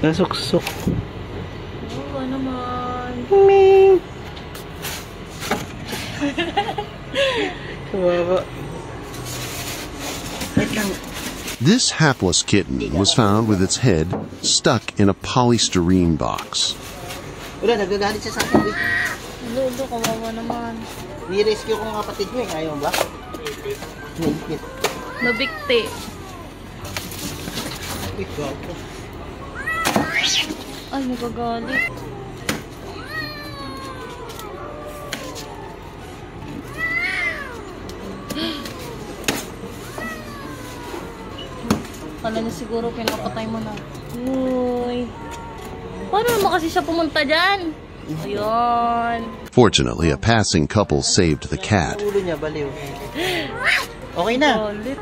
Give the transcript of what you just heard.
Nasuksok. Oo naman. Ming. Kawawa. Wait lang. This hapless kitten was found with its head stuck in a polystyrene box. Wala, nagagalit siya sa akin. Lolo, kawawa naman. Ni-rescue ko ng kapatid mo eh. Ayaw ba? Naipit. Nabikti. Ito ako. Ay, nagagalit. Kala niya siguro pinapatay mo na. Uy. Paano naman kasi siya pumunta dyan? Ayun. Fortunately, a passing couple saved the cat. Ulo niya, baliw. Okay na. Galit.